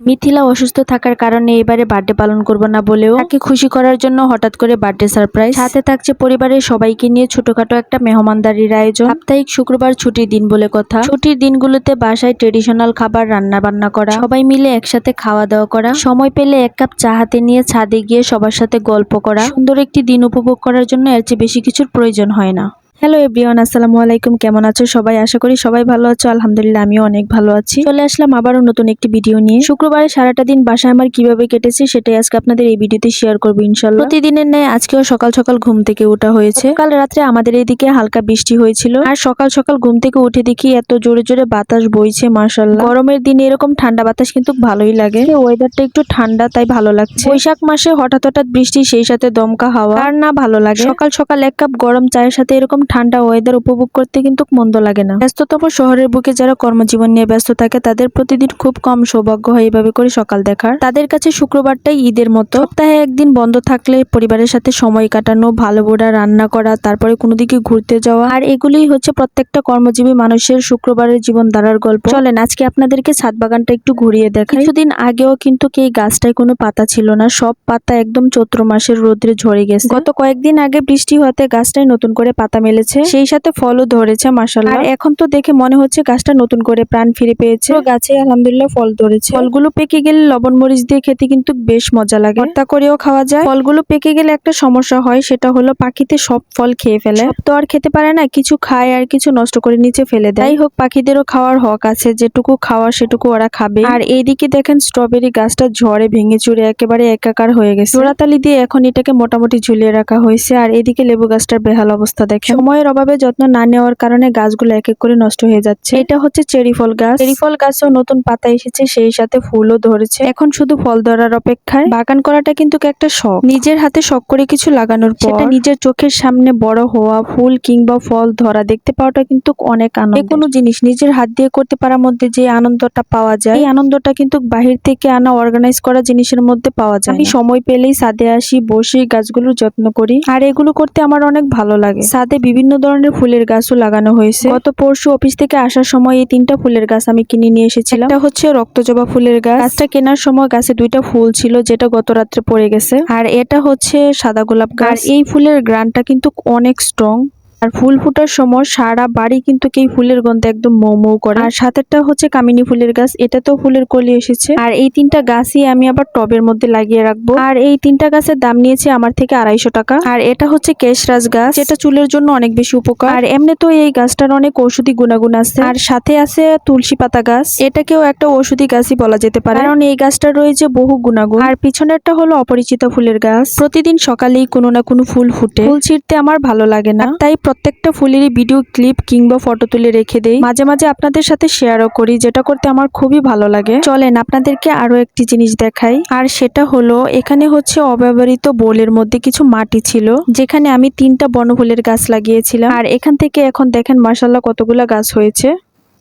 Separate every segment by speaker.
Speaker 1: মিথিলা অসুস্থ থাকার কারণে এবারে বার্থডে পালন করব না বলেও তাকে খুশি করার জন্য হঠাৎ করে বার্থডে সারপ্রাইজ। সাথে থাকছে পরিবারের সবাইকে নিয়ে ছোটখাটো একটা মেহমানদারির আয়োজন। সাপ্তাহিক শুক্রবার ছুটির দিন বলে কথা। ছুটির দিনগুলোতে বাসায় ট্রেডিশনাল খাবার রান্না বান্না করা, সবাই মিলে একসাথে খাওয়া দাওয়া করা, সময় পেলে এক কাপ চা হাতে নিয়ে ছাদে গিয়ে সবার সাথে গল্প করা, সুন্দর একটি দিন উপভোগ করার জন্য এর চেয়ে বেশি কিছুর প্রয়োজন হয় না। হ্যালো এভরিওয়ান, আসসালামু আলাইকুম। কেমন আছো সবাই? আশা করি সবাই ভালো আছো। আলহামদুলিল্লাহ আমিও অনেক ভালো আছি। চলে আসলাম আবারও নতুন একটি ভিডিও নিয়ে। শুক্রবারে সারাটা দিন বাসায় আমার কিভাবে কেটেছে সেটাই আজকে আপনাদের এই ভিডিওতে শেয়ার করবো ইনশাল্লাহ। প্রতিদিনের ন্যায় আজকেও সকাল সকাল ঘুম থেকে ওঠা হয়েছে। কাল রাত্রে আমাদের এইদিকে হালকা বৃষ্টি হয়েছিল, আর সকাল সকাল ঘুম থেকে উঠে দেখি এত জোরে জোরে বাতাস বইছে। মাশাআল্লাহ, গরমের দিনে এরকম ঠান্ডা বাতাস কিন্তু ভালোই লাগে। ওয়েদারটা একটু ঠান্ডা, তাই ভালো লাগছে। বৈশাখ মাসে হঠাৎ হঠাৎ বৃষ্টি, সেই সাথে দমকা হাওয়া, আর না ভালো লাগে। সকাল সকাল এক কাপ গরম চায়ের সাথে এরকম ঠান্ডা ওয়েদার উপভোগ করতে কিন্তু মন্দ লাগে না। ব্যস্ততম শহরের বুকে যারা কর্মজীবন নিয়ে ব্যস্ত থাকে তাদের প্রতিদিন খুব কম সৌভাগ্য হয় এভাবে করে সকাল দেখার। তাদের কাছে শুক্রবারটাই ঈদের মতো। সপ্তাহে একদিন বন্ধ থাকলে পরিবারের সাথে সময় কাটানো, ভালো বোড়া রান্না করা, তারপরে কোনো দিকে ঘুরতে যাওয়া, আর এগুলোই হচ্ছে প্রত্যেকটা কর্মজীবী মানুষের শুক্রবারের জীবন ধারার গল্প। চলেন আজকে আপনাদেরকে ছাদ বাগানটা একটু ঘুরিয়ে দেখাই। কিছুদিন আগেও কিন্তু এই গাছটায় কোনো পাতা ছিল না, সব পাতা একদম চৈত্র মাসের রোদ্রে ঝরে গেছে। গত কয়েকদিন আগে বৃষ্টি হতে গাছটায় নতুন করে পাতা মেলেছে, সেই সাথে ফলও ধরেছে মাশাআল্লাহ। আর এখন তো দেখে মনে হচ্ছে গাছটা নতুন করে প্রাণ ফিরে পেয়েছে। গাছে আলহামদুলিল্লাহ ফল ধরেছে। ফলগুলো পেকে গেলে লবণ মরিচ দিয়ে খেতে কিন্তু বেশ মজা লাগে, ভর্তা করেও খাওয়া যায়। ফলগুলো পেকে গেলে একটা সমস্যা হয়, সেটা হলো পাখিতে সব ফল খেয়ে ফেলে। সব তো আর খেতে পারে না, কিছু খায় আর কিছু নষ্ট করে নিচে ফেলে দেয়। যাই হোক, পাখিদেরও খাওয়ার হক আছে, যেটুকু খাওয়া সেটুকু ওরা খাবে। আর এইদিকে দেখেন স্ট্রবেরি গাছটা ঝড়ে ভেঙে চুরে একেবারে একাকার হয়ে গেছে। জোড়াতালি দিয়ে এখন এটাকে মোটামুটি ঝুলিয়ে রাখা হয়েছে। আর এদিকে লেবু গাছটার বেহাল অবস্থা দেখেন। সময়ের অভাবে যত্ন না নেওয়ার কারণে গাছগুলো এক এক করে নষ্ট হয়ে যাচ্ছে। এটা হচ্ছে চেরি ফল গাছ। চেরি ফল গাছেও নতুন পাতা এসেছে, সেই সাথে ফুলও ধরেছে। এখন শুধু ফল ধরার অপেক্ষায়। বাগান করাটা কিন্তু একটা শখ, নিজের হাতে শখ করে কিছু লাগানোর পর সেটা নিজের চোখের সামনে বড় হওয়া, ফুল কিংবা ফল ধরা দেখতে পাওয়াটা কিন্তু অনেক আনন্দ। কোনো জিনিস নিজের হাত দিয়ে করতে পারার মধ্যে যে আনন্দটা পাওয়া যায়, এই আনন্দটা কিন্তু বাহির থেকে আনা অর্গানাইজ করা জিনিসের মধ্যে পাওয়া যায়। আমি সময় পেলেই ছাদে আসি, বসে গাছগুলোর যত্ন করি, আর এগুলো করতে আমার অনেক ভালো লাগে। ছাদে বিভিন্ন ধরনের ফুলের গাছও লাগানো হয়েছে। গত পরশু অফিস থেকে আসার সময় এই 3টা ফুলের গাছ আমি কিনে নিয়ে এসেছিলাম। একটা হচ্ছে রক্তজবা ফুলের গাছ। গাছটা কেনার সময় গাছে 2টা ফুল ছিল, যেটা গত রাত্রে পড়ে গেছে। আর এটা হচ্ছে সাদা গোলাপ গাছ। এই ফুলের গ্রানটা কিন্তু অনেক স্ট্রং, আর ফুল ফুটার সময় সারা বাড়ি কিন্তু এই ফুলের গন্ধে একদম মৌ মৌ করে। আর সাথেরটা হচ্ছে কামিনী ফুলের গাছ, এটাতেও ফুলের কলি এসেছে। আর এই 3টা গাছই আমি আবার টবের মধ্যে লাগিয়ে রাখবো। আর এই 3টা গাছের দাম নিয়েছে আমার থেকে 250 টাকা। আর এটা হচ্ছে কেশরাজ গাছ, যেটা চুলের জন্য অনেক বেশি উপকার। আর এমনি তো এই গাছটার অনেক ঔষধি গুণাগুণ আছে। আর সাথে আছে তুলসী পাতা গাছ, এটাকেও একটা ঔষধি গাছই বলা যেতে পারে, কারণ এই গাছটা রয়েছে বহু গুণাগুণ। আর পিছনেরটা হলো অপরিচিত ফুলের গাছ। প্রতিদিন সকালেই কোনো না কোনো ফুল ফুটে, ফুল ছিঁড়তে আমার ভালো লাগে না, তাই প্রত্যেকটা ফুলেরই ভিডিও ক্লিপ কিংবা ফটো তুলে রেখে দেই। মাঝে মাঝে আপনাদের সাথে শেয়ারও করি, যেটা করতে আমার খুবই ভালো লাগে। চলেন আপনাদেরকে আরো একটি জিনিস দেখাই, আর সেটা হলো এখানে হচ্ছে অব্যবহৃত বোলের মধ্যে কিছু মাটি ছিল, যেখানে আমি 3টা বনফুলের গাছ লাগিয়েছিলাম। আর এখান থেকে এখন দেখেন মাশাআল্লাহ কতগুলা গাছ হয়েছে।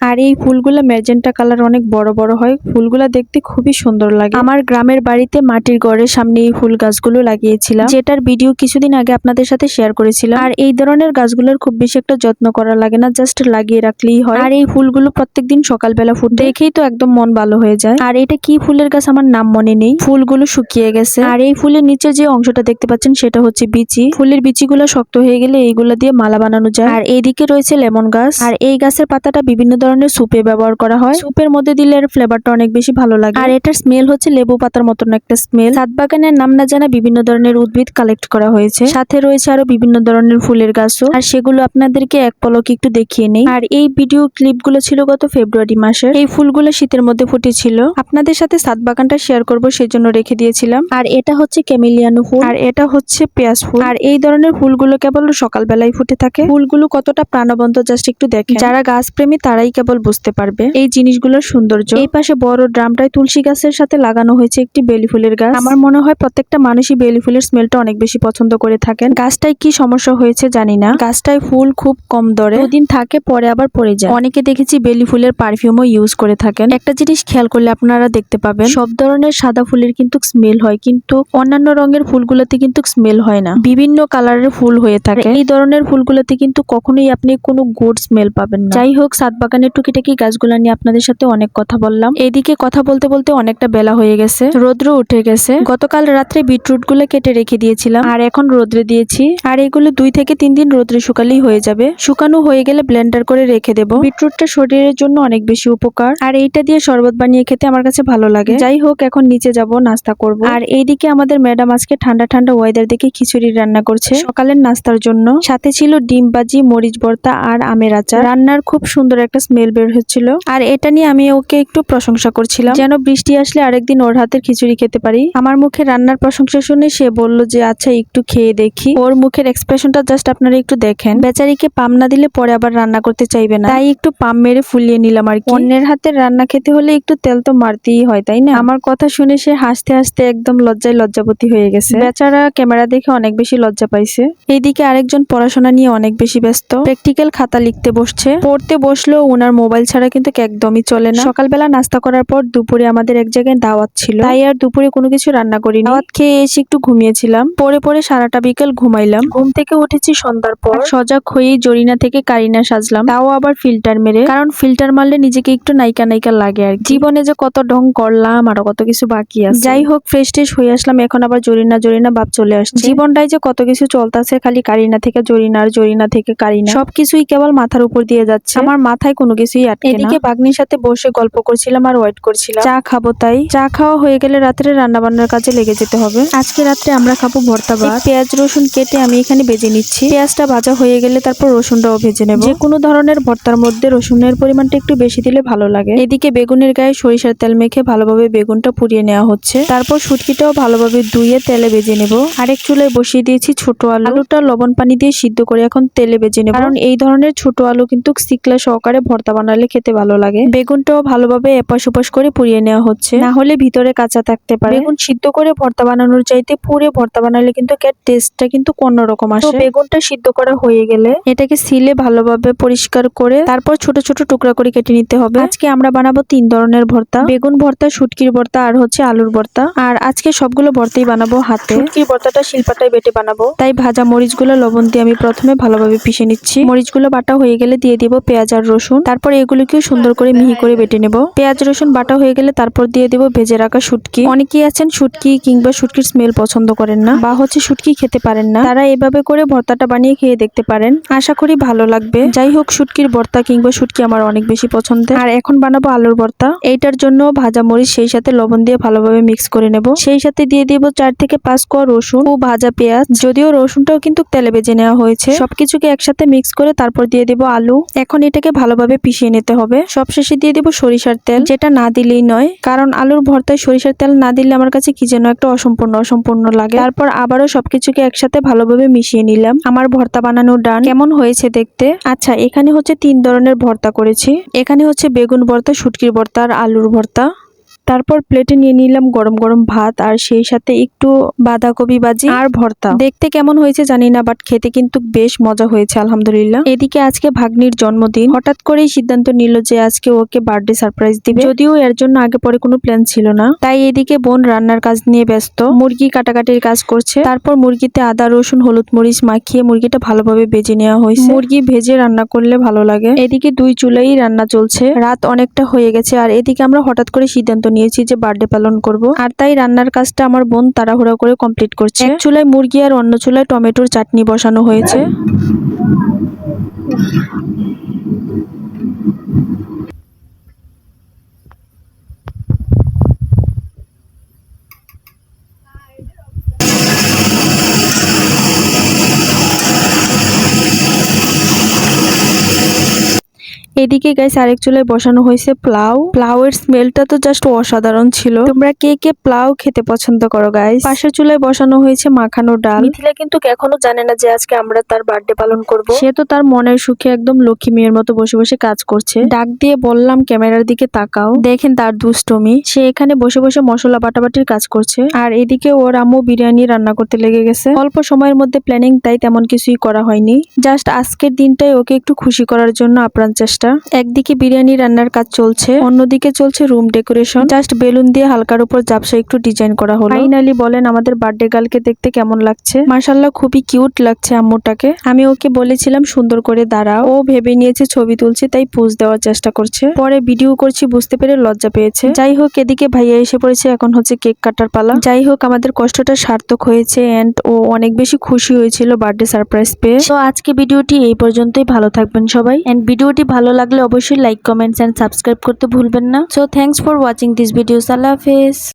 Speaker 1: আর এই ফুলগুলা ম্যাজেন্টা কালার, অনেক বড় বড় হয়। ফুলগুলা দেখতে খুবই সুন্দর লাগে। আমার গ্রামের বাড়িতে মাটির ঘরের সামনে এই ফুল গাছগুলো লাগিয়েছিলাম, যেটার ভিডিও কিছুদিন আগে আপনাদের সাথে শেয়ার করেছিলাম। আর এই ধরনের গাছগুলোর খুব বেশি একটা যত্ন করা লাগে না, জাস্ট লাগিয়ে রাখলেই হয়। আর এই ফুলগুলো প্রত্যেকদিন সকালবেলা ফুটে, দেখেই তো একদম মন ভালো হয়ে যায়। আর এটা কি ফুলের গাছ আমার নাম মনে নেই, ফুলগুলো শুকিয়ে গেছে। আর এই ফুলের নিচে যে অংশটা দেখতে পাচ্ছেন সেটা হচ্ছে বিচি। ফুলের বিচিগুলো শক্ত হয়ে গেলে এইগুলা দিয়ে মালা বানানো যায়। আর এইদিকে রয়েছে লেমন গাছ। আর এই গাছের পাতাটা বিভিন্ন ধরনের সুপে ব্যবহার করা হয়, সুপের মধ্যে দিলে এর ফ্লেভারটা অনেক বেশি ভালো লাগে। আর এটার স্মেল হচ্ছে লেবু পাতার মতন একটা স্মেল। ছাদ বাগানের নাম না জানা বিভিন্ন ধরনের উদ্ভিদ কালেক্ট করা হয়েছে, সাথে রয়েছে আরো বিভিন্ন ধরনের ফুলের গাছও। আর সেগুলো আপনাদেরকে এক পলকে একটু দেখিয়ে নেই। আর এই ভিডিও ক্লিপগুলো ছিল গত ফেব্রুয়ারি মাসের। এই ফুলগুলো শীতের মধ্যে ফুটেছিল, আপনাদের সাথে ছাদ বাগানটা শেয়ার করবো সেজন্য রেখে দিয়েছিলাম। আর এটা হচ্ছে ক্যামেলিয়ানো ফুল, আর এটা হচ্ছে পেঁয়াজ ফুল। আর এই ধরনের ফুলগুলো কেবল সকালবেলায় ফুটে থাকে। ফুলগুলো কতটা প্রাণবন্ত জাস্ট একটু দেখেন, যারা গাছ প্রেমী তারাই কেবল বুঝতে পারবে এই জিনিসগুলোর সৌন্দর্য। এই পাশে বড় ড্রামটায় তুলসী গাছের সাথে লাগানো হয়েছে একটি বেলি ফুলের গাছ। আমার মনে হয় প্রত্যেকটা মানুষই বেলি ফুলের স্মেলটা অনেক বেশি পছন্দ করে থাকেন। গাছটায় কি সমস্যা হয়েছে জানি না, গাছটায় ফুল খুব কম ধরে, দুদিন থাকে পরে আবার পড়ে যায়। অনেকে দেখেছি বেলি ফুলের পারফিউমও ইউজ করে থাকেন। একটা জিনিস খেয়াল করলে আপনারা দেখতে পাবেন, সব ধরনের সাদা ফুলের কিন্তু স্মেল হয়, কিন্তু অন্যান্য রঙের ফুলগুলোতে কিন্তু স্মেল হয় না, বিভিন্ন কালারের ফুল হয়ে থাকে। এই ধরনের ফুলগুলোতে কিন্তু কখনোই আপনি কোনো গুড স্মেল পাবেন না। যাই হোক, ছাদ বাগানে টুকিটাকি গাছগুলা নিয়ে আপনাদের সাথে অনেক কথা বললাম। এইদিকে কথা বলতে বলতে অনেকটা বেলা হয়ে গেছে, রোদ্র উঠে গেছে। গতকাল রাত্রে বিটরুট গুলো কেটে রেখে দিয়েছিলাম আর এখন রোদ্রে দিয়েছি। আর এগুলো 2 থেকে 3 দিন রোদ্রে শুকালেই হয়ে যাবে। শুকানো হয়ে গেলে ব্লেন্ডার করে রেখে দেবো। বিটরুটটা শরীরের জন্য অনেক বেশি উপকার, আর এইটা দিয়ে শরবত বানিয়ে খেতে আমার কাছে ভালো লাগে। যাই হোক, এখন নিচে যাব, নাস্তা করব। আর এইদিকে আমাদের ম্যাডাম আজকে ঠান্ডা ঠান্ডা ওয়েদার দেখে খিচুড়ি রান্না করছে সকালের নাস্তার জন্য। সাথে ছিল ডিম ভাজি, মরিচ ভর্তা আর আমের আচার। রান্নার খুব সুন্দর একটা স্মেল বের হচ্ছিল, আর এটা নিয়ে আমি ওকে একটু প্রশংসা করছিলাম যেন বৃষ্টি আসলে আরেকদিন ওর হাতের খিচুড়ি খেতে পারি। আমার মুখে রান্নার প্রশংসা শুনে সে বলল যে আচ্ছা একটু খেয়ে দেখি। ওর মুখের এক্সপ্রেশনটা জাস্ট আপনারা একটু দেখেন। বেচারিকে পাম না দিলে পরে আবার রান্না করতে চাইবে না, তাই একটু পাম মেরে ফুলিয়ে নিলাম আর কি। অন্যের হাতের রান্না খেতে হলে একটু তেল তো মারতেই হয়, তাই না? আমার কথা শুনে সে হাসতে হাসতে একদম লজ্জায় লজ্জাপতি হয়ে গেছে। বেচারা ক্যামেরা দেখে অনেক বেশি লজ্জা পাইছে। এইদিকে আরেকজন পড়াশোনা নিয়ে অনেক বেশি ব্যস্ত, প্র্যাকটিক্যাল খাতা লিখতে বসছে। পড়তে বসলেও ওনার মোবাইল ছাড়া কিন্তু একদমই চলে না। সকালবেলা নাস্তা করার পর দুপুরে আমাদের এক জায়গায় দাওয়াত ছিল, তাই আর দুপুরে কোনো কিছু রান্না করিনি। দাওয়াত খেয়ে এসে একটু ঘুমিয়েছিলাম, পরে সারাটা বিকেল ঘুমাইলাম। ঘুম থেকে উঠেছি সন্ধ্যার পর, সজাগ হয়েই জরিনা থেকে কারিনা সাজলাম, তাও আবার ফিল্টার মেরে, কারণ ফিল্টার মারলে নিজেকে একটু নায়িকা নায়িকা লাগে আর জীবনে যে কত ঢং করলাম, আরো কত কিছু বাকি আছে। যাই হোক, ফ্রেশ ট্রেশ হয়ে আসলাম। এখন আবার জরিনা ভাব চলে আসছে। জীবনটাই যে কত কিছু চলতেছে, খালি কারিনা থেকে জরিনা আর জরিনা থেকে কারিনা, সবকিছুই কেবল মাথার উপর দিয়ে যাচ্ছে। আমার মাথায় কোনো কিছুই আটকে না। এদিকে ভাগ্নির সাথে বসে গল্প করছিলাম আর ওয়েট করছিলাম চা খাবো, তাই চা খাওয়া হয়ে গেলে রাত্রে রান্না বান্নার কাজে লেগে যেতে হবে। আজকে রাত্রে আমরা খাবো ভর্তা ভাত। পেঁয়াজ রসুন কেটে আমি এখানে ভেজে নিচ্ছি। পেঁয়াজটা ভাজা হয়ে গেলে তারপর রসুনটাও ভেজে নেব। যে কোনো ধরনের ভর্তার মধ্যে রসুনের পরিমাণটা একটু বেশি দিলে ভালো লাগে। এদিকে বেগুনের গায়ে সরিষার তেল মেখে ভালোভাবে বেগুনটা পুড়িয়ে নেওয়া হচ্ছে। তারপর শুটকিটাও ভালোভাবে ধুয়ে তেলে ভেজে নেব। আরেক চুলায় বসিয়ে দিয়েছি ছোট আলু। আলুটা লবণ পানি দিয়ে সিদ্ধ করে এখন তেলে ভেজে নেব, কারণ এই ধরনের ছোট আলু কিন্তু সিকলা সহকারে ভর্তা বানালে খেতে ভালো লাগে। বেগুনটাও ভালোভাবে এপাশ ওপাশ করে পুড়িয়ে নেওয়া হচ্ছে, না হলে ভিতরে কাঁচা থাকতে পারে। বেগুন সিদ্ধ করে ভর্তা বানানোর চাইতে পুড়ে ভর্তা বানালে কিন্তু টেস্টটা কিন্তু অন্যরকম আসে। বেগুনটা সিদ্ধ করা হয়ে গেলে এটাকে সিলে ভালোভাবে পরিষ্কার করে তারপর ছোট ছোট টুকরা করে কেটে নিতে হবে। আজকে আমরা বানাবো 3 ধরনের ভর্তা, বেগুন ভর্তা, শুটকির ভর্তা আর হচ্ছে আলুর ভর্তা। আর আজকে সবগুলো ভর্তাই বানাবো হাতে। শুটকির ভর্তাটা শিলপাটায় বেটে বানাবো, তাই ভাজা মরিচগুলো লবণ দিয়ে আমি প্রথমে ভালোভাবে পিষে নিচ্ছি। মরিচগুলো বাটা হয়ে গেলে দিয়ে দিব পেঁয়াজ আর রসুন, তারপর এগুলোকেও সুন্দর করে মিহি করে বেটে নেব। পেঁয়াজ রসুন বাটা হয়ে গেলে তারপর দিয়ে দিব ভেজে রাখা শুটকি। অনেকেই আছেন শুটকি কিংবা শুটকির স্মেল পছন্দ করেন না বা হচ্ছে শুটকি খেতে পারেন না, তারা এভাবে করে ভর্তাটা বানিয়ে খেয়ে দেখতে পারেন, আশা করি ভালো লাগবে। যাই হোক, শুটকির ভর্তা কিংবা শুটকি আমার অনেক বেশি পছন্দের। আর এখন বানাবো আলুর ভর্তা। এইটার জন্য ভাজা মরিচ সেই সাথে লবণ দিয়ে ভালোভাবে মিক্স করে নেব। সেই সাথে দিয়ে দিব 4 থেকে 5 কোয়া রসুন ও ভাজা পেঁয়াজ, যদিও রসুনটাও কিন্তু তেলে ভেজে নেওয়া হয়েছে। সবকিছুকে একসাথে মিক্স করে তারপর দিয়ে দিব আলু। এখন এটাকে ভালোভাবে পিষিয়ে নিতে হবে। সবশেষে দিয়ে দিব সরিষার তেল, যেটা না দিলেই নয়, কারণ আলুর ভর্তায় সরিষার তেল না দিলে আমার কাছে কি যেন একটা অসম্পূর্ণ লাগে। তারপর আবারও সবকিছুকে একসাথে ভালোভাবে মিশিয়ে নিলাম। আমার ভর্তা বানানো ডান। কেমন হয়েছে দেখতে? আচ্ছা, এখানে হচ্ছে 3 ধরনের ভর্তা করেছি। এখানে হচ্ছে বেগুন ভর্তা, শুটকির ভর্তা আর আলুর ভর্তা। তারপর প্লেটে নিয়ে নিলাম গরম গরম ভাত আর সেই সাথে একটু বাঁধাকপি ভাজি আর ভর্তা। দেখতে কেমন হয়েছে জানি না, বাট খেতে কিন্তু বেশ মজা হয়েছে আলহামদুলিল্লাহ। এদিকে আজকে ভাগ্নির জন্মদিন, হঠাৎ করেই সিদ্ধান্ত নিল যে আজকে ওকে বার্থডে সারপ্রাইজ দিবে, যদিও এর জন্য আগে পরে কোনো প্ল্যান ছিল না। তাই এদিকে বোন রান্নার কাজ নিয়ে ব্যস্ত, মুরগি কাটাকাটির কাজ করছে। তারপর মুরগিতে আদা রসুন হলুদ মরিচ মাখিয়ে মুরগিটা ভালোভাবে ভেজে নেওয়া হয়েছে। মুরগি ভেজে রান্না করলে ভালো লাগে। এদিকে 2 চুলাই রান্না চলছে, রাত অনেকটা হয়ে গেছে। আর এদিকে আমরা হঠাৎ করে সিদ্ধান্ত নিয়েছি যে বার্থডে পালন করব, আর তাই রান্নার কাজটা আমার বোন তাড়াহুড়া করে কমপ্লিট করছে। এক চুলায় মুরগি আর অন্য চুলায় টমেটোর চাটনি বসানো হয়েছে। এদিকে গাইস আরেক চুলায় বসানো হয়েছে প্লাউয়ের স্মেলটা তো জাস্ট অসাধারণ ছিল। তোমরা কে কে প্লাউ খেতে পছন্দ করো গাইস? পাশের চুলায় বসানো হয়েছে মাখানো ডাল। মিথিলা কিন্তু এখনো জানে না যে আজকে আমরা তার বার্থডে পালন করব। সে তো তার মনের সুখে একদম লক্ষ্মী মেয়ের মতো বসে বসে কাজ করছে। ডাক দিয়ে বললাম ক্যামেরার দিকে তাকাও, দেখেন তার দুষ্টমি। সে এখানে বসে বসে মশলা বাটাবাটির কাজ করছে, আর এদিকে ওর আম্মু বিরিয়ানি রান্না করতে লেগে গেছে। অল্প সময়ের মধ্যে প্ল্যানিং, তাই তেমন কিছুই করা হয়নি। জাস্ট আজকের দিনটাই ওকে একটু খুশি করার জন্য আপ্রাণ চেষ্টা। একদিকে বিরিয়ানি রান্নার কাজ চলছে, অন্যদিকে চলছে রুম ডেকোরেশন। জাস্ট বেলুন দিয়ে হালকার উপর ঝাপসা একটু ডিজাইন করা হলো। ফাইনালি বলেন আমাদের বার্থডে গার্লকে দেখতে কেমন লাগছে? মাশাআল্লাহ খুবই কিউট লাগছে আম্মুটাকে। আমি ওকে বলেছিলাম সুন্দর করে দাঁড়াও, ও ভেবে নিয়েছে ছবি তুলছি তাই পোজ দেওয়ার চেষ্টা করছে। পরে ভিডিও করছি বুঝতে পেরে লজ্জা পেয়েছে। যাই হোক, এদিকে ভাইয়া এসে পড়েছে, এখন হচ্ছে কেক কাটার পালা। যাই হোক, আমাদের কষ্টটা সার্থক হয়েছে এন্ড ও অনেক বেশি খুশি হয়েছিল বার্থডে সারপ্রাইজ পেয়ে। তো আজকে ভিডিওটি এই পর্যন্তই। ভালো থাকবেন সবাই এন্ড ভিডিওটি ভালো লাগলে অবশ্যই লাইক, কমেন্টস এন্ড সাবস্ক্রাইব করতে ভুলবেন না। So thanks for watching this videos. আল্লাহ হাফেজ।